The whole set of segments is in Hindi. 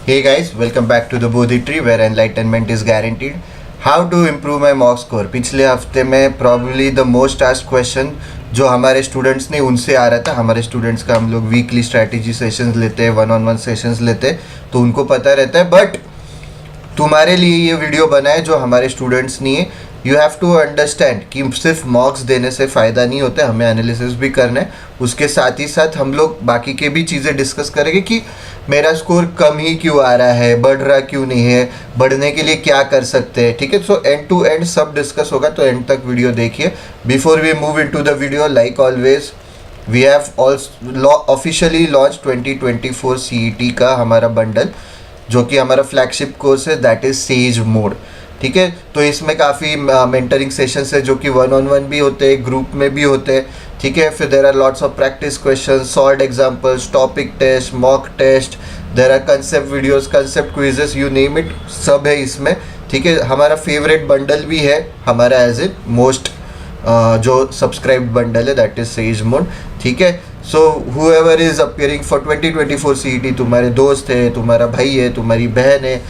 Hey guys, welcome back to the Bodhi Tree where enlightenment is guaranteed. How to improve my mock score? पिछले हफ्ते में probably the most asked question जो हमारे स्टूडेंट्स ने उनसे आ रहा था. हमारे स्टूडेंट्स का हम लोग वीकली स्ट्रैटेजी सेशंस लेते हैं, 1-on-1 सेशंस लेते हैं, तो उनको पता रहता है. बट तुम्हारे लिए ये वीडियो बना है जो हमारे स्टूडेंट्स नहीं है. यू हैव टू अंडरस्टैंड कि सिर्फ मॉक्स देने से फ़ायदा नहीं होता है, हमें एनालिसिस भी करना है. उसके साथ ही साथ हम लोग बाकी के भी चीज़ें डिस्कस करेंगे कि मेरा स्कोर कम ही क्यों आ रहा है, बढ़ रहा क्यों नहीं है, बढ़ने के लिए क्या कर सकते हैं. ठीक है, सो एंड टू एंड सब डिस्कस होगा, तो एंड तक वीडियो देखिए. Before we move into the video, like always we have officially launch 2024 CET का हमारा बंडल, जो कि हमारा फ्लैगशिप कोर्स है, दैट इज़ सेज मोड. ठीक है, तो इसमें काफ़ी मेंटरिंग सेशंस है जो कि 1-on-1 भी होते हैं, ग्रुप में भी होते हैं. ठीक है, फिर there are lots of practice question, solve examples, topic test, mock test, there are concept videos, concept quizzes, you name it, सब है इसमें. ठीक है, हमारा फेवरेट बंडल भी है हमारा एज ए मोस्ट जो सब्सक्राइब बंडल है, दैट इज सेज मोड. ठीक है, सो whoever is appearing for 2024 CET, तुम्हारे दोस्त है, तुम्हारा भाई है, तुम्हारी बहन है,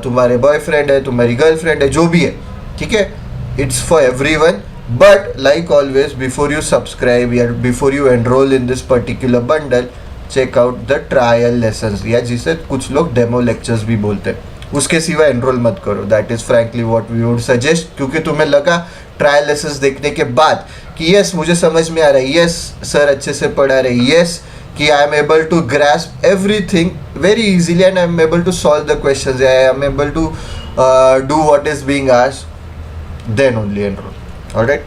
तुम्हारे बॉयफ्रेंड है, तुम्हारी गर्लफ्रेंड है, जो भी है. ठीक है, it's for everyone. But like always, before you subscribe या before you enrol in this particular bundle, check out the trial lessons, या जिसे कुछ लोग डेमो लेक्चर्स भी बोलते हैं. उसके सिवा एनरोल मत करो, that is frankly what we would suggest. क्योंकि तुम्हें लगा ट्रायल लेसन्स देखने के बाद कि यस मुझे समझ में आ रहा है, यस सर अच्छे से पढ़ा रहे, यस कि I am able to grasp everything very easily and I am able to solve the questions, I am able to do what is being asked, then only enrol. Alright,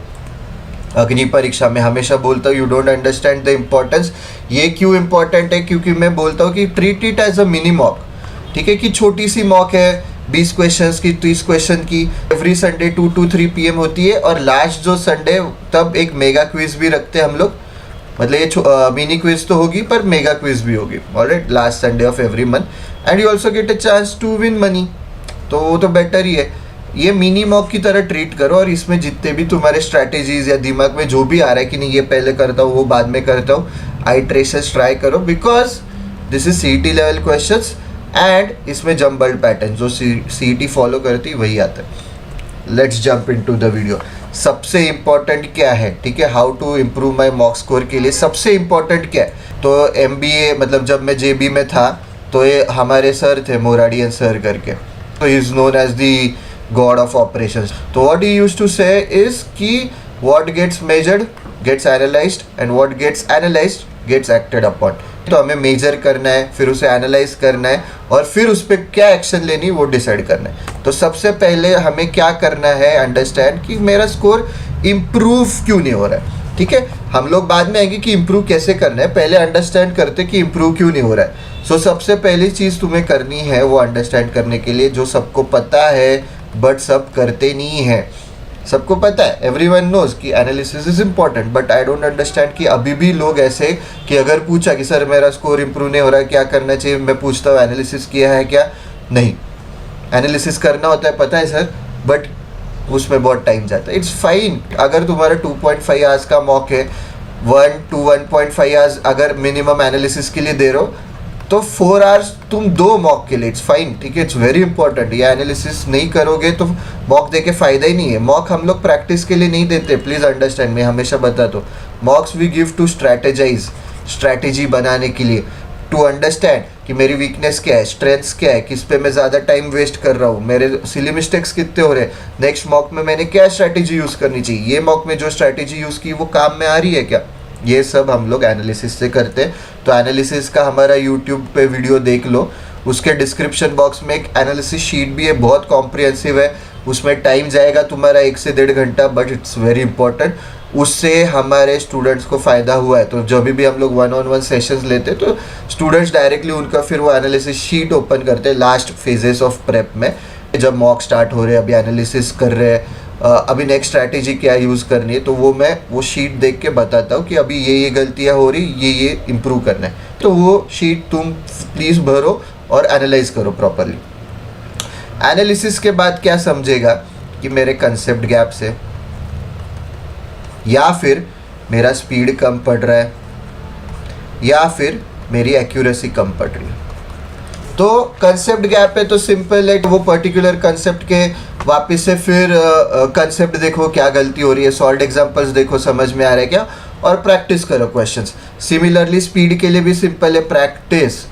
Agni Pariksha में हमेशा बोलता हूँ, you don't understand the importance. ये क्यों इम्पोर्टेंट है? क्योंकि मैं बोलता हूँ कि treat it as a mini mock. ठीक है, कि छोटी सी मॉक है, 20 क्वेश्चंस की, 30 क्वेश्चन की, एवरी संडे 2 to 3 PM होती है. और लास्ट जो संडे तब एक मेगा क्विज भी रखते हैं हम लोग, मतलब ये मिनी क्विज तो होगी पर मेगा क्विज भी होगी. Alright, last Sunday of every month, and you also get a chance to win money, तो वो तो बेटर ही है. ये मिनी मॉक की तरह ट्रीट करो, और इसमें जितने भी तुम्हारे स्ट्रैटेजीज या दिमाग में जो भी आ रहा है कि नहीं ये पहले करता हूँ, वो बाद में करता हूँ, आइट्रेशंस ट्राई करो, because this is CET level questions and इसमें जम्बल्ड पैटर्न जो CET फॉलो करती वही आता है. Let's jump into the video. सबसे इम्पोर्टेंट क्या है? ठीक है, how to improve my mock score के लिए सबसे इम्पोर्टेंट क्या है? तो MBA मतलब जब मैं JB में था तो ये हमारे सर थे, मोराडियन सर करके, तो he is known as the god of operations. तो what he used to say is कि what gets measured gets analysed and what gets analysed gets acted upon. तो हमें मेजर करना है, फिर उसे एनालाइज करना है, और फिर उस पर क्या एक्शन लेनी वो डिसाइड करना है. तो सबसे पहले हमें क्या करना है, अंडरस्टैंड कि मेरा स्कोर इम्प्रूव क्यों नहीं हो रहा है. ठीक है, हम लोग बाद में आएंगे कि इम्प्रूव कैसे करना है, पहले अंडरस्टैंड करते कि इम्प्रूव क्यों नहीं हो रहा है. सो सबसे पहली चीज़ तुम्हें करनी है वो अंडरस्टैंड करने के लिए, जो सबको पता है बट सब करते नहीं है. सबको पता है, एवरीवन नोज कि analysis is important, but I don't understand कि अभी भी लोग ऐसे कि अगर पूछा कि सर मेरा स्कोर इम्प्रूव नहीं हो रहा है, क्या करना चाहिए, मैं पूछता हूँ एनालिसिस किया है क्या? नहीं, एनालिसिस करना होता है पता है सर, बट उसमें बहुत टाइम जाता है. इट्स फाइन, अगर तुम्हारा 2.5 आवर्स का मॉक है, 1 to 1.5 आवर्स अगर मिनिमम एनालिसिस के लिए दे रहे हो, तो 4 आवर्स तुम दो मॉक के लिए, इट्स फाइन. ठीक है, इट्स वेरी इंपॉर्टेंट. ये एनालिसिस नहीं करोगे तो मॉक दे के फ़ायदा ही नहीं है. मॉक हम लोग प्रैक्टिस के लिए नहीं देते, प्लीज़ अंडरस्टैंड. मैं हमेशा बताता हूँ, mocks we give to strategize, strategy बनाने के लिए, टू अंडरस्टैंड कि मेरी वीकनेस क्या है, स्ट्रेंथ्स क्या है, किस पे मैं ज़्यादा टाइम वेस्ट कर रहा हूँ, मेरे सिली मिस्टेक्स कितने हो रहे हैं, नेक्स्ट मॉक में मैंने क्या स्ट्रैटेजी यूज़ करनी चाहिए, ये मॉक में जो स्ट्रैटेजी यूज़ की वो काम में आ रही है क्या. ये सब हम लोग एनालिसिस से करते हैं. तो एनालिसिस का हमारा यूट्यूब पे वीडियो देख लो, उसके डिस्क्रिप्शन बॉक्स में एक एनालिसिस शीट भी है, बहुत कॉम्प्रिहेंसिव है. उसमें टाइम जाएगा तुम्हारा 1 से 1.5 घंटा, बट इट्स वेरी इंपॉर्टेंट. उससे हमारे स्टूडेंट्स को फ़ायदा हुआ है. तो जब भी हम लोग 1-on-1 सेशंस लेते हैं तो स्टूडेंट्स डायरेक्टली उनका फिर वो एनालिसिस शीट ओपन करते हैं लास्ट फेजेस ऑफ प्रेप में, जब मॉक स्टार्ट हो रहे हैं, अभी एनालिसिस कर रहे हैं, अभी नेक्स्ट स्ट्रैटेजी क्या यूज़ करनी है, तो वो मैं वो शीट देख के बताता हूँ कि अभी ये गलतियाँ हो रही, ये इम्प्रूव करना है. तो वो शीट तुम प्लीज़ भरो और एनालाइज करो प्रॉपरली. एनालिसिस के बाद क्या समझेगा कि मेरे कंसेप्ट गैप्स है, या फिर मेरा स्पीड कम पड़ रहा है, या फिर मेरी एक्यूरेसी कम पड़ रही है. तो कंसेप्ट गैप है तो सिंपल है, वो पर्टिकुलर कंसेप्ट के वापस से फिर कंसेप्ट देखो क्या गलती हो रही है, सॉल्व एग्जांपल्स देखो समझ में आ रहा है क्या, और प्रैक्टिस करो क्वेश्चंस। सिमिलरली स्पीड के लिए भी सिंपल है, प्रैक्टिस।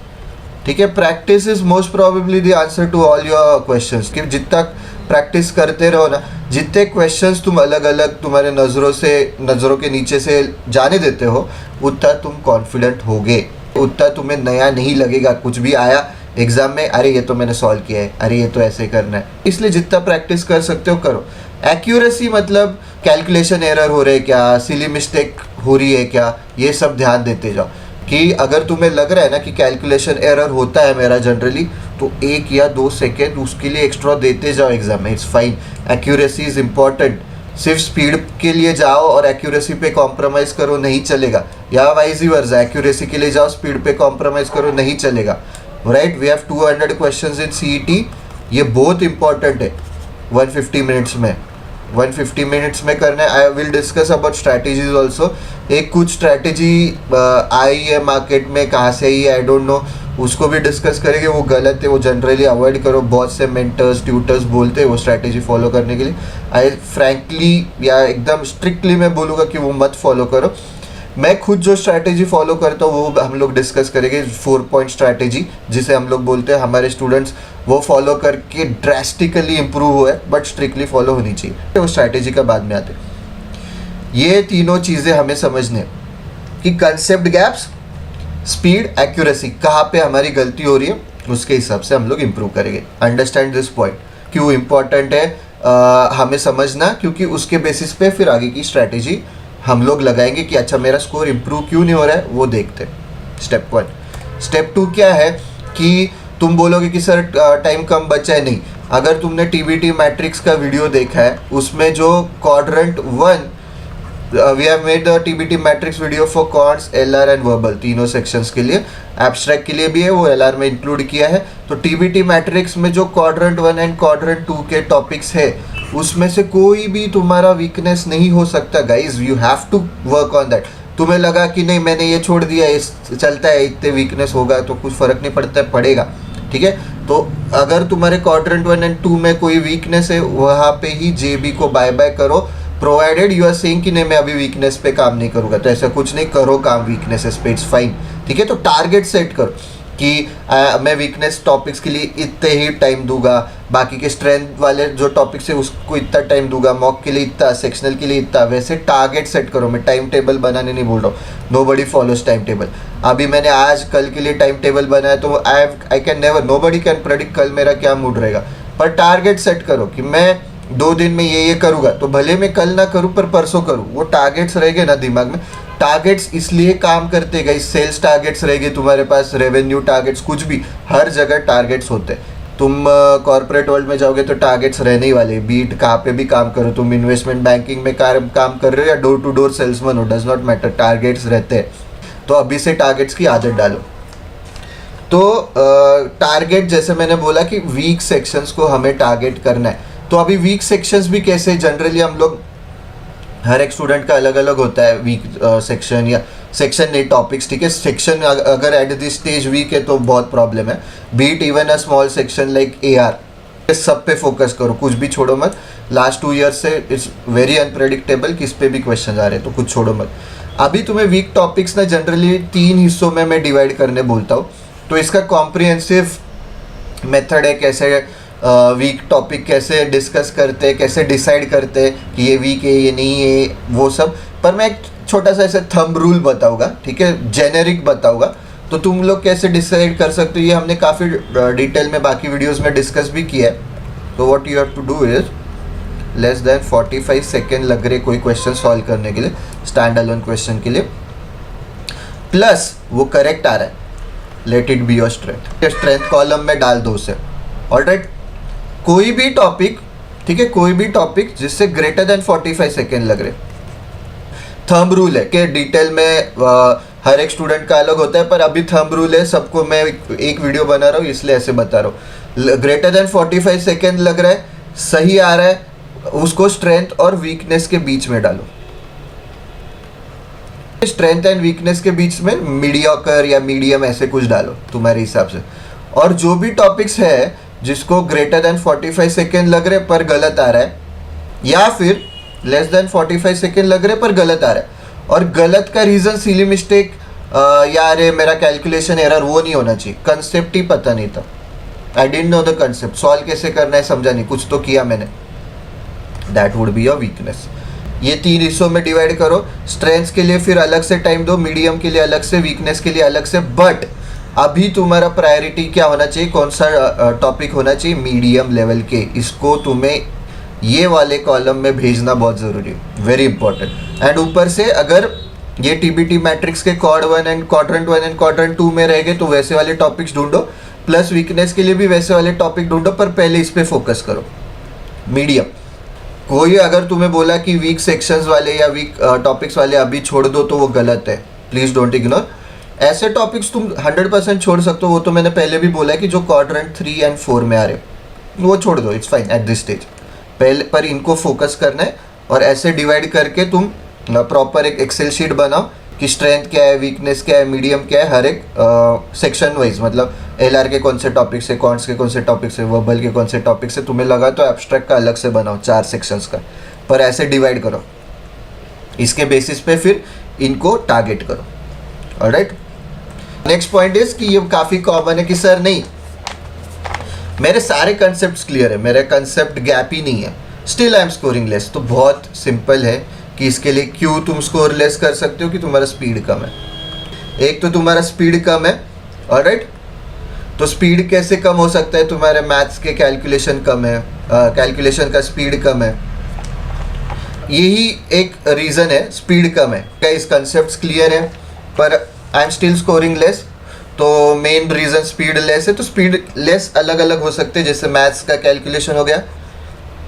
ठीक है, practice is most probably the answer to all your questions. कि जितना प्रैक्टिस करते रहो ना, जितने क्वेश्चंस तुम अलग अलग तुम्हारे नज़रों के नीचे से जाने देते हो, उतना तुम कॉन्फिडेंट होगे, उतना तुम्हें नया नहीं लगेगा। कुछ भी आया एग्जाम में, अरे ये तो मैंने सॉल्व किया है, अरे ये तो ऐसे करना है। इसलिए जितना प्रैक्टिस कर सकते हो करो। एक्यूरेसी मतलब कैलकुलेशन एरर हो रहे क्या, सिली मिस्टेक हो रही है क्या, ये सब ध्यान देते जाओ। कि अगर तुम्हें लग रहा है ना कि कैलकुलेशन एरर होता है मेरा जनरली, तो 1 या 2 सेकेंड उसके लिए एक्स्ट्रा देते जाओ एग्जाम में, it's fine. Accuracy is important. सिर्फ स्पीड के लिए जाओ और एक्यूरेसी पे कॉम्प्रोमाइज करो, नहीं चलेगा। या वाइज वर्सा, एक्यूरेसी के लिए जाओ स्पीड पे कॉम्प्रोमाइज करो, नहीं चलेगा। Right, we have 200 questions in CET, ये बहुत इंपॉर्टेंट है। 150 मिनट्स में 150 मिनट्स में करना है। I will discuss about strategies also. एक कुछ स्ट्रैटेजी आई है मार्केट में, कहाँ से आई है आई डोंट नो, उसको भी डिस्कस करेंगे। वो गलत है, वो जनरली अवॉइड करो। बहुत से मेंटर्स ट्यूटर्स बोलते हैं वो स्ट्रैटेजी फॉलो करने के लिए। आई फ्रैंकली या एकदम स्ट्रिक्टली मैं बोलूँगा कि वो मत फॉलो करो। मैं खुद जो स्ट्रैटेजी फॉलो करता हूँ वो हम लोग डिस्कस करेंगे। 4 पॉइंट स्ट्रैटेजी जिसे हम लोग बोलते हैं, हमारे स्टूडेंट्स वो फॉलो करके ड्रास्टिकली इम्प्रूव हुए, बट स्ट्रिक्टली फॉलो होनी चाहिए। तो वो स्ट्रैटेजी का बाद में आते हैं। ये तीनों चीज़ें हमें समझने कि कंसेप्ट गैप्स, स्पीड, एक्यूरेसी, कहाँ पे हमारी गलती हो रही है, उसके हिसाब से हम लोग इम्प्रूव करेंगे। अंडरस्टैंड दिस पॉइंट, क्यों इम्पॉर्टेंट है हमें समझना, क्योंकि उसके बेसिस पे फिर आगे की स्ट्रैटेजी हम लोग लगाएंगे कि अच्छा मेरा स्कोर इम्प्रूव क्यों नहीं हो रहा है, वो देखते हैं। स्टेप 1। स्टेप 2 क्या है कि तुम बोलोगे कि सर टाइम कम बचा है। नहीं, अगर तुमने टीबीटी मैट्रिक्स का वीडियो देखा है, उसमें जो quadrant 1 we have made the TBT matrix video for quads, LR and verbal, तीनों सेक्शंस के लिए। एब्स्ट्रैक्ट के लिए भी है, वो एलआर में इंक्लूड किया है। तो टीबीटी मैट्रिक्स में जो क्वाड्रेंट 1 एंड क्वाड्रेंट 2 के टॉपिक्स है, उसमें से कोई भी तुम्हारा वीकनेस नहीं हो सकता guys. You have to work on that. तुम्हें लगा कि नहीं मैंने ये छोड़ दिया, इस चलता है, इतने वीकनेस होगा तो कुछ फ़र्क नहीं पड़ता है, पड़ेगा। ठीक है, तो अगर तुम्हारे क्वाड्रेंट 1 एंड 2 में कोई वीकनेस है, वहाँ पे ही जेबी को बाय बाय करो, प्रोवाइडेड यू आर सेइंग कि नहीं मैं अभी वीकनेस पे काम नहीं करूँगा। तो ऐसा कुछ नहीं, करो काम वीकनेसेस पे, इट्स फाइन। ठीक है, तो टारगेट सेट करो कि मैं वीकनेस टॉपिक्स के लिए इतने ही टाइम दूंगा, बाकी के स्ट्रेंथ वाले जो टॉपिक्स है उसको इतना टाइम दूंगा, मॉक के लिए इतना, सेक्शनल के लिए इतना। वैसे टारगेट सेट करो। मैं टाइम टेबल बनाने नहीं बोल रहा हूँ, नोबडी फॉलोज टाइम टेबल। अभी मैंने आज कल के लिए टाइम टेबल बनाया, तो I can never, nobody can predict कल मेरा क्या मूड रहेगा। पर टारगेट सेट करो कि मैं 2 दिन में ये करूँगा, तो भले मैं कल ना करूँ पर परसों करूँ। वो टारगेट्स रहेंगे ना दिमाग में। टारगेट्स इसलिए काम करते गए, सेल्स टारगेट्स रहेंगे तुम्हारे पास, रेवेन्यू टारगेट्स, कुछ भी, हर जगह टारगेट्स होते हैं। तुम कॉर्पोरेट वर्ल्ड में जाओगे तो टारगेट्स रहने ही वाले। बीट कहाँ पे भी काम करो, तुम इन्वेस्टमेंट बैंकिंग में काम कर रहे हो या डोर टू डोर सेल्समैन हो, डज नॉट मैटर, टारगेट्स रहते हैं। तो अभी से टारगेट्स की आदत डालो। तो टारगेट, जैसे मैंने बोला कि वीक सेक्शंस को हमें टारगेट करना है। तो अभी वीक सेक्शंस भी कैसे, जनरली हम लोग, हर एक स्टूडेंट का अलग अलग होता है वीक सेक्शन या सेक्शन नहीं, टॉपिक्स। ठीक है, सेक्शन अगर एट दिस स्टेज वीक है तो बहुत प्रॉब्लम है। Beat even a small section like AR, इस सब पे फोकस करो, कुछ भी छोड़ो मत। लास्ट 2 ईयर्स से इट्स वेरी अनप्रेडिक्टेबल, किस पे भी क्वेश्चन आ रहे हैं, तो कुछ छोड़ो मत। अभी तुम्हें वीक टॉपिक्स ना जनरली 3 हिस्सों में मैं डिवाइड करने बोलता हूँ। तो इसका कॉम्प्रिहेंसिव मेथड है, कैसे वीक टॉपिक कैसे डिस्कस करते हैं, कैसे डिसाइड करते हैं कि ये वीक है ये नहीं है, वो सब। पर मैं एक छोटा सा ऐसे थंब रूल बताऊंगा, ठीक है, जेनेरिक बताऊंगा, तो तुम लोग कैसे डिसाइड कर सकते हो। ये हमने काफ़ी डिटेल में बाकी वीडियोस में डिस्कस भी किया है। तो what you have to do is, less than 45 second लग रहे कोई क्वेश्चन सॉल्व करने के लिए, स्टैंड अलोन क्वेश्चन के लिए, प्लस वो करेक्ट आ रहा है, let it be your strength. Strength column में डाल दो उसे। ऑलराइट, कोई भी टॉपिक, ठीक है, कोई भी टॉपिक जिससे ग्रेटर देन 45 सेकेंड लग रहे। थंब रूल है कि डिटेल में हर एक स्टूडेंट का अलग होता है, पर अभी थंब रूल है, सबको मैं एक वीडियो बना रहा हूँ इसलिए ऐसे बता रहा हूँ। ग्रेटर देन 45 सेकेंड लग रहा है, सही आ रहा है, उसको स्ट्रेंथ और वीकनेस के बीच में डालो। स्ट्रेंथ एंड वीकनेस के बीच में मीडियोकर या मीडियम ऐसे कुछ डालो तुम्हारे हिसाब से। और जो भी टॉपिक्स है जिसको ग्रेटर देन 45 सेकेंड लग रहे पर गलत आ रहा है, या फिर लेस देन 45 सेकेंड लग रहे पर गलत आ रहा है, और गलत का रीज़न सिली मिस्टेक या अरे मेरा कैलकुलेशन एरर, वो नहीं होना चाहिए। कंसेप्ट ही पता नहीं था, I didn't know the concept, solve कैसे करना है समझा नहीं, कुछ तो किया मैंने, that would be a weakness. ये 3 हिस्सों में डिवाइड करो, स्ट्रेंथ्स के लिए फिर अलग से टाइम दो, मीडियम के लिए अलग से, वीकनेस के लिए अलग से। बट अभी तुम्हारा प्रायोरिटी क्या होना चाहिए, कौन सा टॉपिक होना चाहिए, मीडियम लेवल के, इसको तुम्हें ये वाले कॉलम में भेजना बहुत ज़रूरी है, वेरी इंपॉर्टेंट। एंड ऊपर से अगर ये टीबीटी मैट्रिक्स के quad 1 and quadrant 1 and quadrant 2 में रह गए तो वैसे वाले टॉपिक्स ढूंढो, प्लस वीकनेस के लिए भी वैसे वाले टॉपिक ढूंढो, पर पहले इस पे फोकस करो मीडियम। कोई अगर तुम्हें बोला कि वीक सेक्शंस वाले या वीक टॉपिक्स वाले अभी छोड़ दो तो वो गलत है, प्लीज़ डोंट इग्नोर। ऐसे टॉपिक्स तुम 100% छोड़ सकते हो, वो तो मैंने पहले भी बोला है कि जो क्वाड्रेंट 3 एंड 4 में आ रहे हो वो छोड़ दो, it's fine at this stage. पहले पर इनको फोकस करना है, और ऐसे डिवाइड करके तुम प्रॉपर एक एक्सेल शीट बनाओ कि स्ट्रेंथ क्या है, वीकनेस क्या है, मीडियम क्या है, हर एक सेक्शन वाइज, मतलब एलआर के कौन से टॉपिक्स है, कॉन्ट्स के कौन से टॉपिक्स है, वर्बल के कौन से टॉपिक्स है। तुम्हें लगा तो एब्स्ट्रैक्ट का अलग से बनाओ 4 सेक्शंस का, पर ऐसे डिवाइड करो, इसके बेसिस पे फिर इनको टारगेट करो। ऑलराइट, नेक्स्ट पॉइंट इज कि ये काफ़ी कॉमन है कि सर नहीं मेरे सारे कंसेप्ट क्लियर है, मेरा कंसेप्ट गैप ही नहीं है, still I am scoring less. तो बहुत सिंपल है कि इसके लिए क्यों तुम स्कोर लेस कर सकते हो कि तुम्हारा स्पीड कम है। एक तो तुम्हारा स्पीड कम है, ऑलराइट, तो स्पीड कैसे कम हो सकता है, तुम्हारे मैथ्स के कैलकुलेशन कम है, कैलकुलेशन का स्पीड कम है, यही एक रीज़न है स्पीड कम है। क्या इस कंसेप्ट क्लियर है पर I am still scoring less, तो मेन रीज़न स्पीड लेस है। तो स्पीड लेस अलग अलग हो सकते हैं, जैसे मैथ्स का कैलकुलेशन हो गया,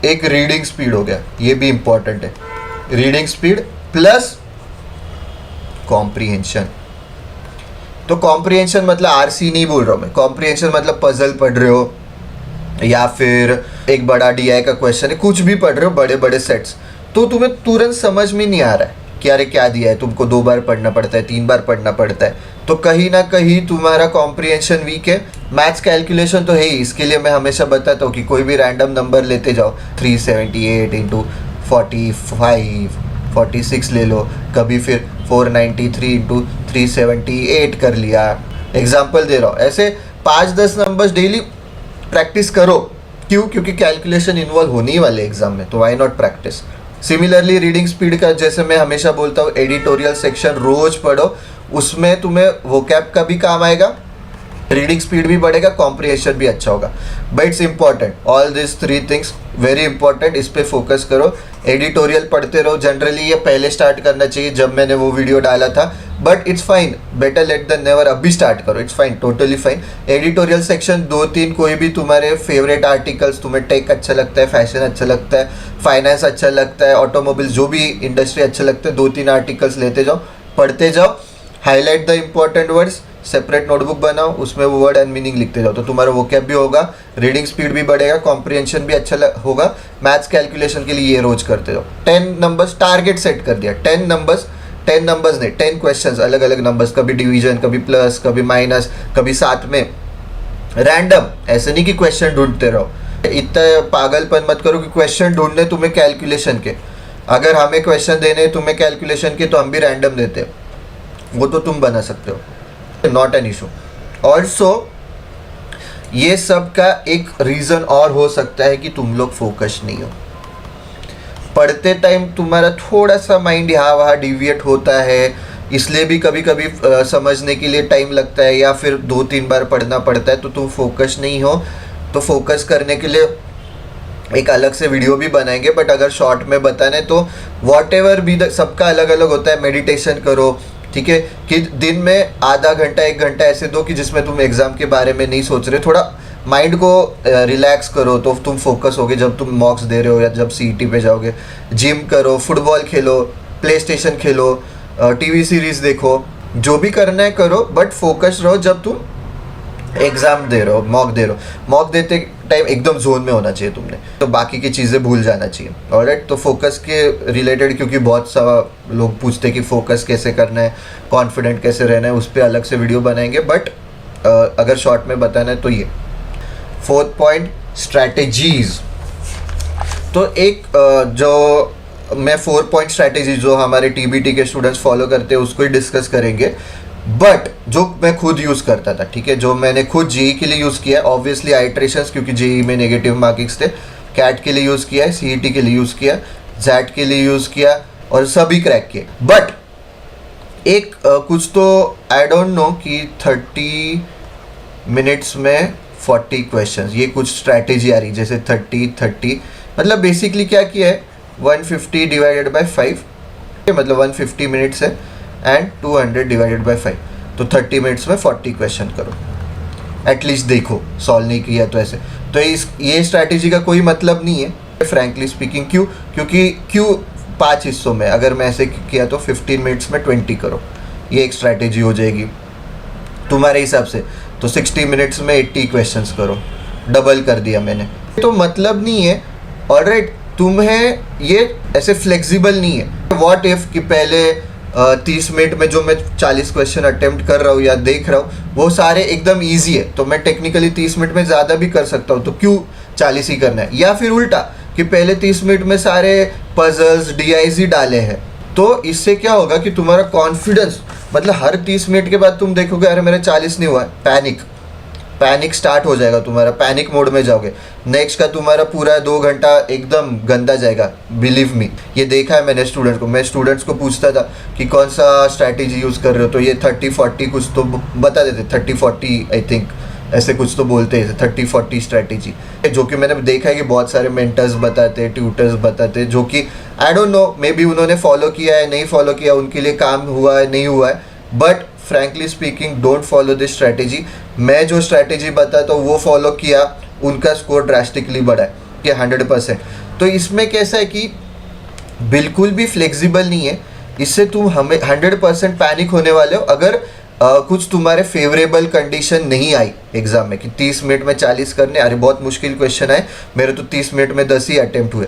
एक रीडिंग स्पीड हो गया, ये भी इंपॉर्टेंट है, रीडिंग स्पीड प्लस कॉम्प्रिहेंशन। तो कॉम्प्रिहेंशन मतलब आरसी नहीं बोल रहा हूँ मैं, कॉम्प्रिहेंशन मतलब पजल पढ़ रहे हो या फिर एक बड़ा डीआई का क्वेश्चन है, कुछ भी पढ़ रहे हो, बड़े बड़े सेट्स, तो तुम्हें तुरंत समझ में नहीं आ रहा है कि अरे क्या दिया है, तुमको 2 बार पढ़ना पड़ता है, 3 बार पढ़ना पड़ता है, तो कहीं ना कहीं तुम्हारा कॉम्प्रिहेंशन वीक है। मैथ्स कैलकुलेशन तो है ही, इसके लिए मैं हमेशा बताता हूँ कि कोई भी रैंडम नंबर लेते जाओ, 378 इंटू 45 46 ले लो, कभी फिर 493 इंटू 378 कर लिया, एग्जाम्पल दे रहा हूँ। ऐसे 5-10 नंबर्स डेली प्रैक्टिस करो, क्यों, क्योंकि कैलकुलेशन इन्वॉल्व होने ही वाले एग्जाम में, तो why not practice. Similarly reading speed का जैसे मैं हमेशा बोलता हूँ, एडिटोरियल सेक्शन रोज पढ़ो, उसमें तुम्हें वोकैब का भी काम आएगा, रीडिंग स्पीड भी बढ़ेगा, कॉम्प्रिहेंशन भी अच्छा होगा। But it's important, all this 3 things very important, इस पे फोकस करो। एडिटोरियल पढ़ते रहो, जनरली ये पहले स्टार्ट करना चाहिए जब मैंने वो वीडियो डाला था, but it's fine, better late than never, अभी स्टार्ट करो, it's fine, totally fine. Editorial section 2-3 कोई भी तुम्हारे फेवरेट आर्टिकल्स, तुम्हें टेक अच्छा लगता है, फैशन अच्छा लगता है, फाइनेंस अच्छा लगता है, ऑटोमोबाइल, जो भी इंडस्ट्री अच्छा लगता है, 2-3 आर्टिकल्स लेते जाओ, पढ़ते जाओ, highlight the important words, separate notebook बनाओ, उसमें वो वर्ड एंड मीनिंग लिखते जाओ, तो तुम्हारा वोकैब भी होगा, रीडिंग स्पीड भी बढ़ेगा, कॉम्प्रिहेंशन भी अच्छा होगा। मैथ्स कैलकुलेशन के लिए ये रोज करते जाओ। 10 नंबर्स टारगेट सेट कर दिया, 10 नंबर्स नहीं, 10 क्वेश्चंस, अलग अलग नंबर्स, कभी डिवीजन, कभी प्लस, कभी माइनस, कभी साथ में रैंडम, ऐसे नहीं कि क्वेश्चन ढूंढते रहो, इतना पागलपन मत करो कि क्वेश्चन ढूंढने तुम्हें कैलकुलेशन के, अगर हमें क्वेश्चन देने तुम्हें कैलकुलेशन के तो हम भी रैंडम देते हो, वो तो तुम बना सकते हो, नॉट एन इशू। ऑल्सो ये सब का एक रीज़न और हो सकता है कि तुम लोग फोकस नहीं हो, पढ़ते टाइम तुम्हारा थोड़ा सा माइंड यहाँ वहाँ डिविएट होता है, इसलिए भी कभी कभी समझने के लिए टाइम लगता है, या फिर 2-3 बार पढ़ना पड़ता है, तो तुम फोकस नहीं हो। तो फोकस करने के लिए एक अलग से वीडियो भी बनाएंगे, बट अगर शॉर्ट में बताने तो वॉट एवर भी, सबका अलग अलग होता है। मेडिटेशन करो, ठीक है, कि दिन में आधा घंटा 1 घंटा ऐसे दो कि जिसमें तुम एग्ज़ाम के बारे में नहीं सोच रहे, थोड़ा माइंड को रिलैक्स करो, तो तुम फोकस होगे जब तुम मॉक्स दे रहे हो या जब सीईटी पे जाओगे। जिम करो, फुटबॉल खेलो, प्ले स्टेशन खेलो, टीवी सीरीज़ देखो, जो भी करना है करो, बट फोकस रहो जब तुम एग्ज़ाम दे रहे हो, मॉक दे रहे हो। मॉक देते टाइम एकदम जोन में होना चाहिए तुमने, तो बाकी की चीज़ें भूल जाना चाहिए। ऑलराइट, तो फोकस के रिलेटेड, क्योंकि बहुत सारा लोग पूछते हैं कि फोकस कैसे करना है, कॉन्फिडेंट कैसे रहना है, उस पर अलग से वीडियो बनाएंगे। बट अगर शॉर्ट में बताना है तो ये। Fourth point, strategies. तो एक जो मैं 4 पॉइंट स्ट्रैटेजी जो हमारे टीबीटी के स्टूडेंट्स फॉलो करते हैं उसको ही डिस्कस करेंगे, बट जो मैं खुद यूज़ करता था, ठीक है, जो मैंने खुद जेई के लिए यूज़ किया है, ऑब्वियसली आइट्रेशंस क्योंकि जेई में नेगेटिव मार्किंग्स थे, कैट के लिए यूज़ किया है, सीईटी के लिए यूज़ किया, जैट के लिए यूज़ किया और सभी क्रैक किए। बट एक कुछ तो आई डोंट नो कि 30 मिनट्स में 40 क्वेश्चंस, ये कुछ स्ट्रैटेजी आ रही जैसे 30 मतलब बेसिकली क्या किया है, 150 डिवाइडेड बाय 5, मतलब 150 मिनट्स है एंड 200 डिवाइडेड बाय 5, तो 30 मिनट्स में 40 क्वेश्चन करो, एटलीस्ट देखो, सॉल्व नहीं किया तो ऐसे। तो ये स्ट्रैटेजी का कोई मतलब नहीं है फ्रैंकली स्पीकिंग। क्यों 5 हिस्सों में, अगर मैं ऐसे किया तो 15 मिनट्स में 20 करो, ये एक स्ट्रैटेजी हो जाएगी तुम्हारे हिसाब से। तो 60 मिनट्स में 80 क्वेश्चंस करो, डबल कर दिया मैंने। तो मतलब नहीं है, ऑलराइट, तुम्हें ये ऐसे फ्लेक्सिबल नहीं है। व्हाट इफ कि पहले 30 मिनट में जो मैं 40 क्वेश्चन अटेम्प्ट कर रहा हूँ या देख रहा हूँ वो सारे एकदम ईजी है, तो मैं टेक्निकली 30 मिनट में ज़्यादा भी कर सकता हूँ, तो क्यों 40 ही करना है। या फिर उल्टा कि पहले 30 मिनट में सारे पजल्स डीआईजी डाले हैं, तो इससे क्या होगा कि तुम्हारा कॉन्फिडेंस, मतलब हर 30 मिनट के बाद तुम देखोगे अरे मेरे 40 नहीं हुआ, पैनिक स्टार्ट हो जाएगा, तुम्हारा पैनिक मोड में जाओगे। नेक्स्ट का तुम्हारा पूरा 2 घंटा एकदम गंदा जाएगा, बिलीव मी, ये देखा है मैंने स्टूडेंट को। मैं स्टूडेंट्स को पूछता था कि कौन सा स्ट्रैटेजी यूज़ कर रहे हो, तो ये 30-40 कुछ तो बता देते, 30-40 आई थिंक ऐसे कुछ तो बोलते हैं, 30-40 स्ट्रैटेजी, जो कि मैंने देखा है कि बहुत सारे मेंटर्स बताते हैं, ट्यूटर्स बताते हैं, जो कि I don't know, may be उन्होंने फॉलो किया है, नहीं फॉलो किया, उनके लिए काम हुआ है नहीं हुआ है, but frankly speaking don't follow this strategy. मैं जो स्ट्रैटेजी बताता हूँ वो फॉलो किया, उनका स्कोर ड्रास्टिकली बढ़ा है कि 100%। तो इसमें कैसा है कि बिल्कुल भी फ्लेक्सिबल नहीं है, इससे तुम हमें 100% पैनिक होने वाले हो अगर कुछ तुम्हारे फेवरेबल कंडीशन नहीं आई एग्जाम में कि 30 मिनट में 40 करने, अरे बहुत मुश्किल क्वेश्चन है, मेरे तो 30 मिनट में 10 ही अटेम्प्ट हुए।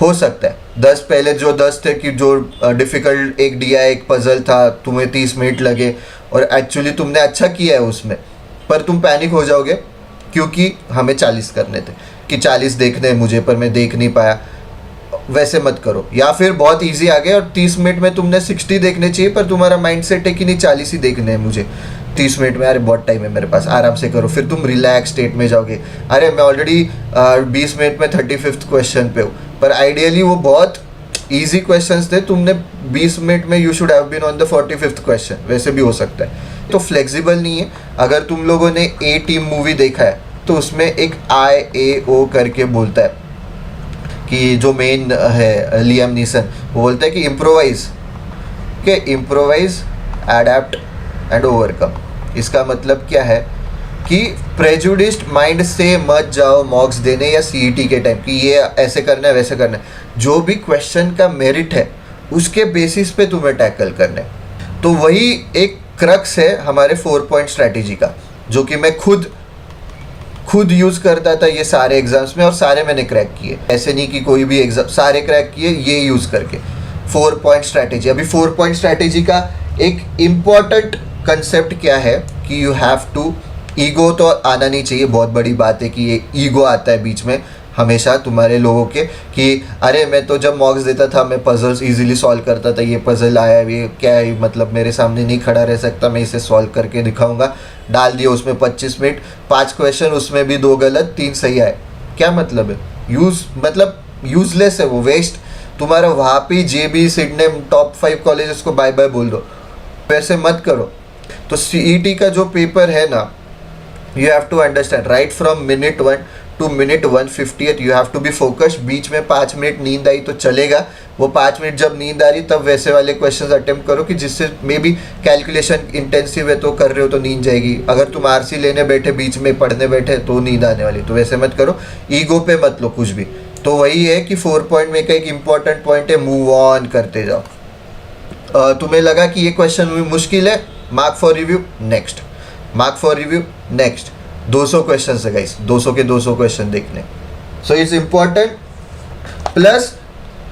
हो सकता है 10 पहले जो 10 थे कि जो डिफ़िकल्ट एक डीआई एक पजल था, तुम्हें 30 मिनट लगे और एक्चुअली तुमने अच्छा किया है उसमें, पर तुम पैनिक हो जाओगे क्योंकि हमें 40 करने थे कि 40 देखने हैं मुझे पर मैं देख नहीं पाया, वैसे मत करो। या फिर बहुत इजी आ गया और 30 मिनट में तुमने 60 देखने चाहिए पर तुम्हारा माइंडसेट है कि नहीं 40 ही देखने हैं मुझे 30 मिनट में, अरे बहुत टाइम है मेरे पास, आराम से करो, फिर तुम रिलैक्स स्टेट में जाओगे, अरे मैं ऑलरेडी 20 मिनट में 35th क्वेश्चन पे हूँ, पर आइडियली वो बहुत इजी क्वेश्चंस थे, तुमने 20 मिनट में you should have been on the 45th question, वैसे भी हो सकता है। तो फ्लेक्सिबल नहीं है। अगर तुम लोगों ने ए टीम मूवी देखा है तो उसमें एक IAO करके बोलता है कि जो मेन है लियाम नीसन, वो बोलता है कि इम्प्रोवाइज एडेप्ट एंड ओवरकम। इसका मतलब क्या है कि प्रेजुडिस्ड माइंड से मत जाओ मॉक्स देने या सीईटी के टाइम कि ये ऐसे करना है वैसे करना है। जो भी क्वेश्चन का मेरिट है उसके बेसिस पे तुम्हें टैकल करना है। तो वही एक क्रक्स है हमारे 4 पॉइंट स्ट्रैटेजी का, जो कि मैं खुद यूज़ करता था ये सारे एग्जाम्स में और सारे मैंने क्रैक किए। ऐसे नहीं कि कोई भी एग्जाम, सारे क्रैक किए ये यूज़ करके। 4 पॉइंट स्ट्रैटेजी, अभी 4 पॉइंट स्ट्रैटेजी का एक इम्पॉर्टेंट कंसेप्ट क्या है कि यू हैव टू, ईगो तो आना नहीं चाहिए, बहुत बड़ी बात है कि ये ईगो आता है बीच में हमेशा तुम्हारे लोगों के कि अरे मैं तो जब मॉक्स देता था मैं पजल्स इजीली सॉल्व करता था, ये पजल आया, ये क्या है, मतलब मेरे सामने नहीं खड़ा रह सकता, मैं इसे सॉल्व करके दिखाऊंगा। डाल दिया उसमें 25 मिनट, 5 क्वेश्चन, उसमें भी 2 गलत 3 सही आए, क्या मतलब है? मतलब यूजलेस है वो, वेस्ट। तुम्हारा वहाँ पे JB सिडनी टॉप 5 कॉलेजेस को बाय बाय बोल दो, वैसे मत करो। तो CET का जो पेपर है ना, you have to understand right from minute 1 to minute 150 you have to be focused. बीच में 5 मिनट नींद आई तो चलेगा, वो 5 मिनट जब नींद आ रही तब वैसे वाले क्वेश्चंस अटेम्प्ट करो कि जिससे मे बी कैलकुलेशन इंटेंसिव है तो कर रहे हो तो नींद जाएगी। अगर तुम RC लेने बैठे बीच में पढ़ने बैठे तो नींद आने वाली, तो वैसे मत करो, ईगो पे मत लो कुछ भी। तो वही है कि 4 पॉइंट में का एक इंपॉर्टेंट पॉइंट है, मूव ऑन करते जाओ। तुम्हें लगा कि ये क्वेश्चन मुश्किल है, mark for review next, mark for review next. 200 question है गाइस, 200 के 200 क्वेश्चन देखने। So it's important. प्लस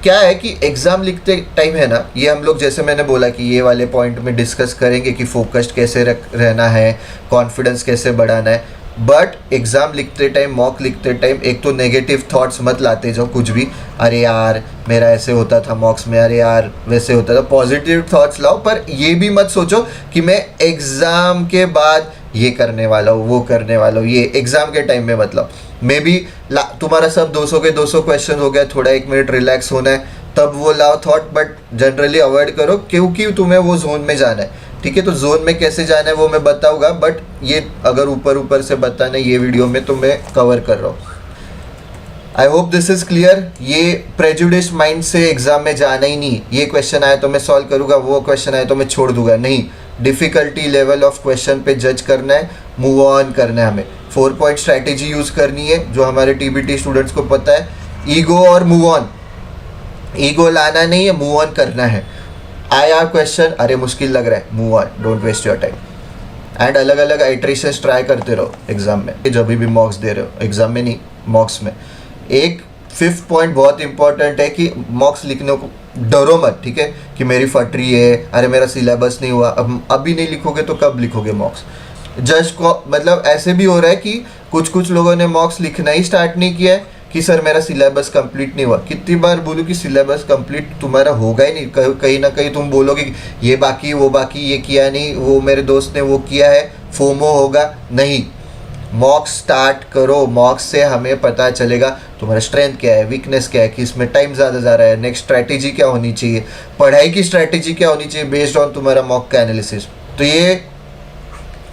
क्या है कि एग्ज़ाम लिखते टाइम है ना, ये हम लोग जैसे मैंने बोला कि ये वाले पॉइंट में डिस्कस करेंगे कि फोकस्ड कैसे रहना है, कॉन्फिडेंस कैसे बढ़ाना है। बट एग्ज़ाम लिखते टाइम, मॉक लिखते टाइम, एक तो नेगेटिव थॉट्स मत लाते जाओ कुछ भी, अरे यार मेरा ऐसे होता था मॉक्स में, अरे यार वैसे होता था। पॉजिटिव थॉट्स लाओ, पर ये भी मत सोचो कि मैं एग्ज़ाम के बाद ये करने वाला हूँ, वो करने वाला हूँ, ये एग्ज़ाम के टाइम में मतलब मे बी तुम्हारा सब 200 के 200 क्वेश्चन हो गया, थोड़ा 1 मिनट रिलैक्स होना है, तब वो लाओ थॉट। बट जनरली अवॉइड करो, क्योंकि तुम्हें वो जोन में जाना है। ठीक है, तो जोन में कैसे जाना है वो मैं बताऊंगा, बट ये अगर ऊपर ऊपर से बताना ये वीडियो में तो मैं कवर कर रहा हूँ। I hope this is clear. ये प्रेजुडिस माइंड से एग्जाम में जाना ही नहीं, ये क्वेश्चन आया तो मैं सॉल्व करूंगा, वो क्वेश्चन आया तो मैं छोड़ दूंगा, नहीं। डिफिकल्टी लेवल ऑफ क्वेश्चन पे जज करना है, मूव ऑन करना है हमें। 4 पॉइंट स्ट्रैटेजी यूज करनी है, जो हमारे टीबीटी स्टूडेंट्स को पता है। ईगो और मूव ऑन, ईगो लाना नहीं है, मूव ऑन करना है। आया क्वेश्चन, अरे मुश्किल लग रहा है, move on, don't waste your time. And अलग अलग आइट्रेशंस ट्राई करते रहो एग्जाम में, जब भी मॉक्स दे रहे हो, एग्जाम में नहीं मॉक्स में। एक 5th पॉइंट बहुत इंपॉर्टेंट है कि मॉक्स लिखने को डरो मत, ठीक है, कि मेरी फट रही है, अरे मेरा सिलेबस नहीं हुआ, अब अभी नहीं लिखोगे तो कब लिखोगे मॉक्स। जस्ट को मतलब ऐसे भी हो रहा है कि कुछ कुछ लोगों ने मॉक्स लिखना ही स्टार्ट नहीं किया है कि सर मेरा सिलेबस कंप्लीट नहीं हुआ। कितनी बार बोलूँ कि सिलेबस कंप्लीट तुम्हारा होगा ही नहीं, कहीं ना कहीं तुम बोलोगे ये बाकी, वो बाकी, ये किया नहीं, वो मेरे दोस्त ने वो किया है, फोमो होगा। नहीं, मॉक्स स्टार्ट करो, मॉक्स से हमें पता चलेगा तुम्हारा स्ट्रेंथ क्या है, वीकनेस क्या है, कि इसमें टाइम ज़्यादा जा रहा है, नेक्स्ट स्ट्रैटेजी क्या होनी चाहिए, पढ़ाई की स्ट्रैटेजी क्या होनी चाहिए बेस्ड ऑन तुम्हारा मॉक का एनालिसिस। तो ये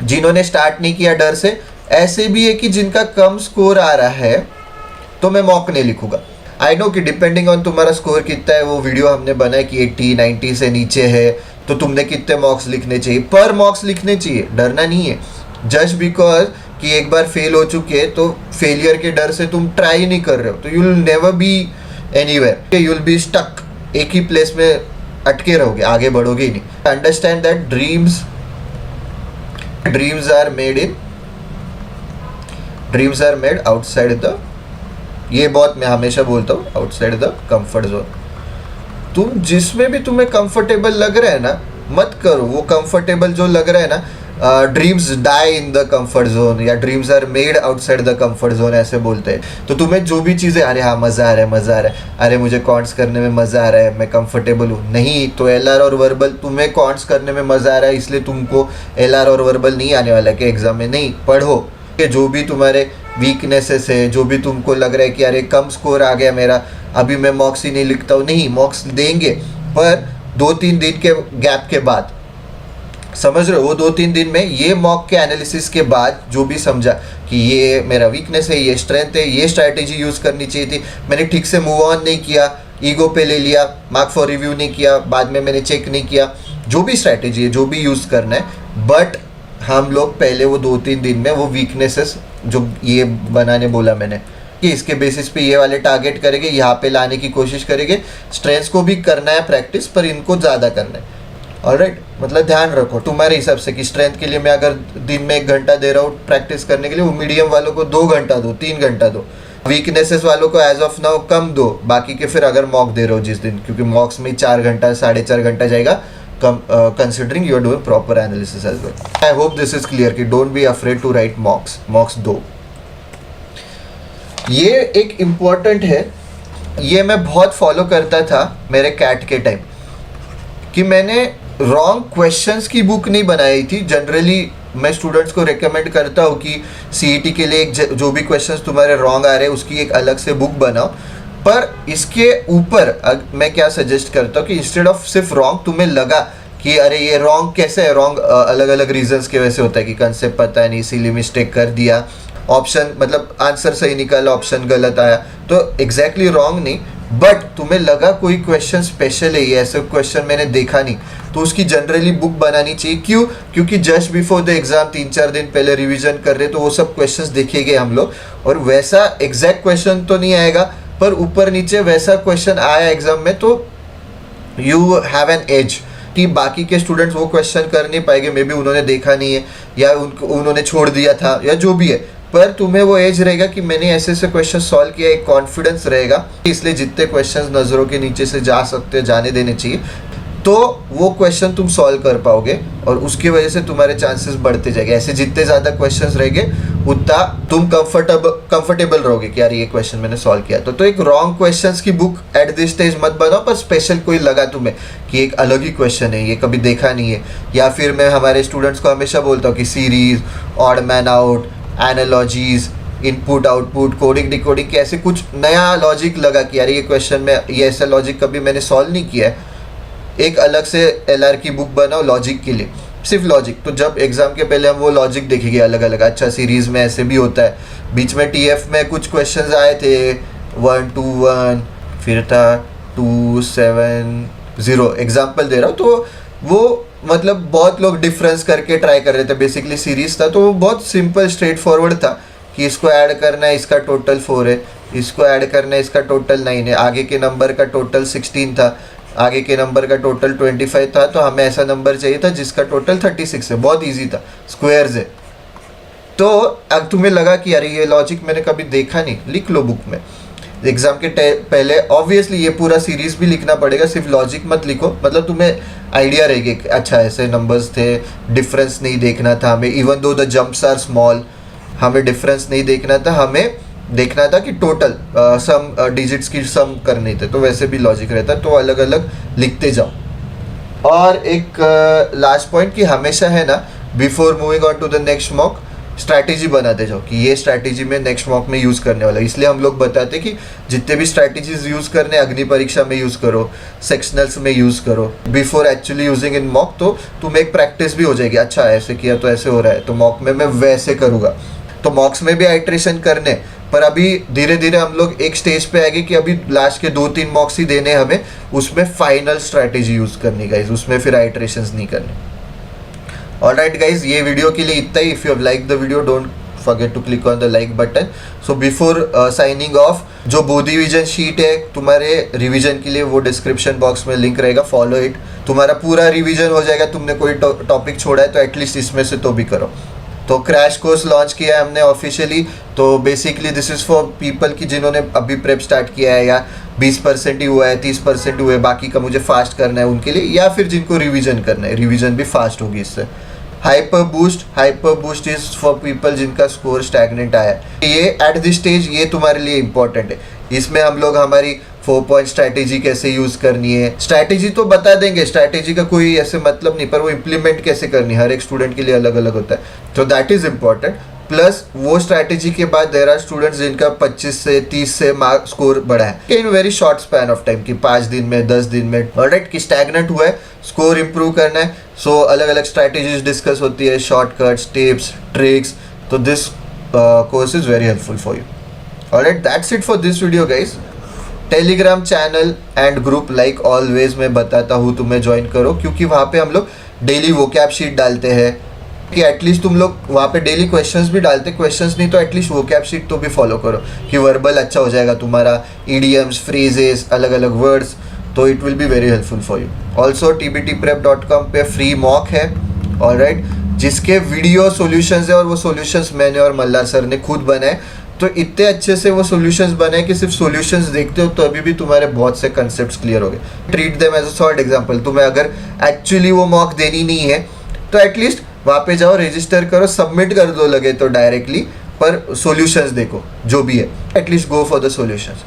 जिन्होंने स्टार्ट नहीं किया डर से, ऐसे भी है कि जिनका कम स्कोर आ रहा है तो मैं मॉक नहीं लिखूंगा। आई नो कि डिपेंडिंग ऑन तुम्हारा स्कोर कितना है, वो वीडियो हमने बनाया कि 80 90 से नीचे है तो तुमने कितने मॉक्स लिखने चाहिए, पर मॉक्स लिखने चाहिए, डरना नहीं है। जस्ट बिकॉज कि एक बार फेल हो चुके हैं तो फेलियर के डर से तुम ट्राई नहीं कर रहे हो, तो you will never be anywhere, you will be stuck, एक ही प्लेस में अटके रहोगे, आगे बढ़ोगे ही नहीं। Understand that dreams are made outside the, ये बहुत मैं हमेशा बोलता हूँ, आउटसाइड द कंफर्ट जोन। तुम जिसमें भी तुम्हें कंफर्टेबल लग रहा है ना, मत करो वो कंफर्टेबल जो लग रहा है ना। Dreams die in the comfort zone, या dreams are made outside the comfort zone ऐसे बोलते हैं। तो तुम्हें जो भी चीज़ें, अरे हाँ मज़ा आ रहा है, मज़ा आ रहा है, अरे मुझे कॉन्ट्स करने में मज़ा आ रहा है, मैं कंफर्टेबल हूँ, नहीं। तो एलआर और वर्बल, तुम्हें कॉन्ट्स करने में मज़ा आ रहा है इसलिए तुमको एलआर और वर्बल नहीं आने वाला कि एग्जाम में। नहीं, पढ़ो कि जो भी तुम्हारे वीकनेसेस है, जो भी तुमको लग रहा है कि अरे कम स्कोर आ गया मेरा, अभी मैं मॉक्स ही नहीं लिखता हूँ, नहीं, मॉक्स देंगे पर 2-3 दिन के गैप के बाद, समझ रहे हो, वो 2-3 दिन में ये मॉक के एनालिसिस के बाद जो भी समझा कि ये मेरा वीकनेस है, ये स्ट्रेंथ है, ये स्ट्रैटेजी यूज़ करनी चाहिए थी, मैंने ठीक से मूव ऑन नहीं किया, ईगो पे ले लिया, मार्क फॉर रिव्यू नहीं किया, बाद में मैंने चेक नहीं किया, जो भी स्ट्रैटेजी है, जो भी यूज़ करना है। बट हम लोग पहले वो 2-3 दिन में वो वीकनेसेस जो ये बनाने बोला मैंने कि इसके बेसिस पे ये वाले टारगेट करेंगे, यहाँ पे लाने की कोशिश करेंगे। स्ट्रेंथ्स को भी करना है प्रैक्टिस, पर इनको ज़्यादा करना है। ऑलराइट, मतलब ध्यान रखो तुम्हारे हिसाब से कि स्ट्रेंथ के लिए मैं अगर दिन में 1 घंटा दे रहा हूँ प्रैक्टिस करने के लिए, वो मीडियम वालों को 2 घंटा दो, 3 घंटा दो, वीकनेसेस वालों को एज ऑफ नाउ कम दो, बाकी के फिर अगर मॉक दे रहे हो जिस दिन, क्योंकि मॉक्स में 4 घंटा 4.5 घंटा जाएगा, considering you are doing proper analysis as well. I hope this is clear कि don't be afraid to write mocks दो। ये एक important है, ये मैं बहुत फॉलो करता था मेरे कैट के टाइम, कि मैंने रॉन्ग क्वेश्चंस की बुक नहीं बनाई थी। जनरली मैं स्टूडेंट्स को रिकमेंड करता हूँ कि सीईटी के लिए जो भी क्वेश्चंस तुम्हारे रॉन्ग आ रहे हैं उसकी एक अलग से बुक बनाओ। पर इसके ऊपर मैं क्या सजेस्ट करता हूँ कि इंस्टेड ऑफ सिर्फ रॉन्ग, तुम्हें लगा कि अरे ये रॉन्ग कैसे है, रॉन्ग अलग अलग रीजंस की वजह से होता है कि कंसेप्ट पता नहीं, इसीलिए मिस्टेक कर दिया, ऑप्शन मतलब आंसर सही निकाला, ऑप्शन गलत आया, तो एग्जैक्टली रॉन्ग नहीं, बट तुम्हें लगा कोई क्वेश्चन स्पेशल है, ये ऐसे क्वेश्चन मैंने देखा नहीं, तो उसकी जनरली बुक बनानी चाहिए। क्यों? क्योंकि जस्ट बिफोर द एग्जाम 3-4 दिन पहले रिवीजन कर रहे तो वो सब क्वेश्चंस देखेंगे हम लोग, और वैसा एग्जैक्ट क्वेश्चन तो नहीं आएगा पर ऊपर नीचे वैसा क्वेश्चन आया एग्जाम में, तो यू हैव एन एज कि बाकी के स्टूडेंट्स वो क्वेश्चन कर नहीं पाएंगे, मे बी उन्होंने देखा नहीं है या उन्होंने छोड़ दिया था या जो भी है, पर तुम्हें वो एज रहेगा कि मैंने ऐसे ऐसे क्वेश्चन सॉल्व किया, एक कॉन्फिडेंस रहेगा, इसलिए जितने क्वेश्चंस नज़रों के नीचे से जा सकते जाने देने चाहिए, तो वो क्वेश्चन तुम सॉल्व कर पाओगे और उसकी वजह से तुम्हारे चांसेस बढ़ते जाएंगे। ऐसे जितने ज़्यादा क्वेश्चंस रहेंगे उतना तुम कंफर्टेबल रहोगे कि यार ये क्वेश्चन मैंने सॉल्व किया। तो एक रॉन्ग क्वेश्चंस की बुक एट दिस स्टेज मत बनाओ, पर स्पेशल कोई लगा तुम्हें कि एक अलग ही क्वेश्चन है, ये कभी देखा नहीं है, या फिर मैं हमारे स्टूडेंट्स को हमेशा बोलता हूँ कि series, odd man out, analogies, input output, coding decoding के ऐसे कुछ नया लॉजिक लगा कि यार ये क्वेश्चन में ये ऐसा लॉजिक कभी मैंने सॉल्व नहीं किया है, एक अलग से LR की बुक बनाओ लॉजिक के लिए, सिर्फ लॉजिक। तो जब एग्जाम के पहले हम वो लॉजिक देखेंगे अलग अलग, अच्छा सीरीज में ऐसे भी होता है, बीच में TF में कुछ क्वेश्चंस आए थे 1 2 1, फिर था 2 7 0, एग्जाम्पल दे रहा हूँ। तो वो मतलब बहुत लोग डिफरेंस करके ट्राई कर रहे थे, बेसिकली सीरीज था, तो वो बहुत सिंपल स्ट्रेट फॉरवर्ड था कि इसको ऐड करना है, इसका टोटल 4 है, इसको ऐड करना है, इसका टोटल 9 है, आगे के नंबर का टोटल 16 था, आगे के नंबर का टोटल 25 था, तो हमें ऐसा नंबर चाहिए था जिसका टोटल 36 है। बहुत इजी था, स्क्वायर्स है। तो अब तुम्हें लगा कि यार ये लॉजिक मैंने कभी देखा नहीं, लिख लो बुक में। एग्जाम के पहले ऑब्वियसली ये पूरा सीरीज भी लिखना पड़ेगा, सिर्फ लॉजिक मत लिखो, मतलब तुम्हें आइडिया रहेगी कि अच्छा ऐसे नंबर्स थे, डिफरेंस नहीं देखना था हमें, even though the jumps are small, हमें डिफरेंस नहीं देखना था, हमें देखना था कि टोटल सम डिजिट्स की सम करने थे, तो वैसे भी लॉजिक रहता है, तो अलग अलग लिखते जाओ। और एक लास्ट पॉइंट कि हमेशा है ना, before moving on to the next mock strategy बनाते जाओ कि ये स्ट्रैटेजी में नेक्स्ट मॉक में यूज़ करने वाला है। इसलिए हम लोग बताते कि जितने भी स्ट्रैटेजीज यूज़ करने, अग्नि परीक्षा में यूज़ करो, सेक्शनल्स में यूज़ करो, before actually using in mock, तो तुम्हें एक प्रैक्टिस भी हो जाएगी, अच्छा ऐसे किया तो ऐसे हो रहा है, तो मॉक में मैं वैसे करूँगा। तो मॉक्स में भी आइट्रेशन करने, पर अभी धीरे धीरे हम लोग एक स्टेज पे आएंगे कि अभी लास्ट के 2-3 मॉक्स ही देने हमें, उसमें फाइनल स्ट्रैटेजी यूज़ करनी गाइज, उसमें फिर आइट्रेशंस नहीं करने। ऑलराइट गाइज, ये वीडियो के लिए इतना ही। If you have like the video, don't forget to click on the like button. So before signing off, जो बोधी विजन शीट है तुम्हारे रिवीजन के लिए, वो डिस्क्रिप्शन बॉक्स में लिंक रहेगा, फॉलो इट। तुम्हारा पूरा रिवीजन हो जाएगा, तुमने कोई टॉपिक छोड़ा है तो एटलीस्ट इसमें से तो भी करो। तो क्रैश कोर्स लॉन्च किया है हमने ऑफिशियली, तो basically this is for people की जिन्होंने अभी प्रेप स्टार्ट किया है, या 20% ही हुआ है, 30% हुआ है, बाकी का मुझे फास्ट करना है उनके लिए, या फिर जिनको रिवीजन करना है, रिवीजन भी फास्ट होगी इससे। Hyper boost is for people जिनका स्कोर स्टैग्नेंट आया है। ये एट दिस स्टेज ये तुम्हारे लिए इंपॉर्टेंट है। इसमें हम लोग हमारी 4 पॉइंट स्ट्रैटेजी कैसे यूज करनी है, स्ट्रैटेजी तो बता देंगे, स्ट्रैटेजी का कोई ऐसे मतलब नहीं, पर वो इम्प्लीमेंट कैसे करनी है हर एक स्टूडेंट के लिए अलग अलग होता है, तो दैट इज इम्पॉर्टेंट। प्लस वो स्ट्रैटेजी के बाद देर आर स्टूडेंट्स जिनका 25 से 30 से मार्क स्कोर बढ़ा है in very short span of time, कि 5 दिन में 10 दिन में, ऑलराइट, कि स्टैग्नेंट हुआ है, स्कोर इंप्रूव करना है। सो अलग अलग स्ट्रैटेजीज डिस्कस होती है, शॉर्टकट्स, टिप्स, ट्रिक्स, तो this course is very helpful for you. Alright, that's it for this video guys. Telegram channel and group like always मैं बताता हूँ तुम्हें ज्वाइन करो, क्योंकि वहाँ पे हम लोग डेली वोकैब शीट डालते हैं, कि एटलीस्ट तुम लोग वहाँ पे डेली क्वेश्चंस भी डालते, क्वेश्चंस नहीं तो एटलीस्ट वोकैब शीट तो भी फॉलो करो, कि वर्बल अच्छा हो जाएगा तुम्हारा, ईडीएम्स, फ्रेजेस, अलग अलग वर्ड्स, तो it will be very helpful for you. Also tbtprep.com पे फ्री मॉक है, ऑलराइट, जिसके वीडियो सॉल्यूशंस है, और वो सॉल्यूशंस मैंने और मल्हार सर ने खुद बनाए, तो इतने अच्छे से वो सॉल्यूशंस बनाए कि सिर्फ सॉल्यूशंस देखते हो तो अभी भी तुम्हारे बहुत से कंसेप्ट्स क्लियर हो गए। Treat them as a sort example. तुम्हें अगर एक्चुअली वो मॉक देनी नहीं है तो एटलीस्ट वहाँ पे जाओ, रजिस्टर करो, सबमिट कर दो लगे तो डायरेक्टली, पर सॉल्यूशंस देखो जो भी है, at least go for the solutions.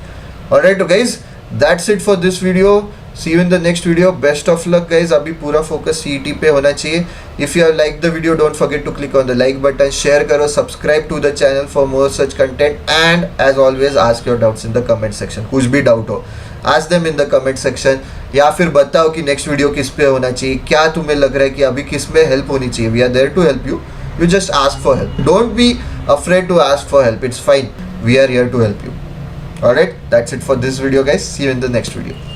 Alright guys, that's it for this video. See you in the next video. Best of luck guys. अभी पूरा फोकस CET पे होना चाहिए। If you have like the video, don't forget to click on the like button, share करो, subscribe to the channel for more such content, and as always ask your doubts in the comment section. कुछ भी डाउट हो, ask them in the comment section, या फिर बताओ कि नेक्स्ट वीडियो किस पे होना चाहिए, क्या तुम्हें लग रहा है कि अभी किस में हेल्प होनी चाहिए। We are there to help you, you just ask for help, don't be afraid to ask for help, it's fine, we are here to help you. Alright, that's it for this video guys, see you in the next video.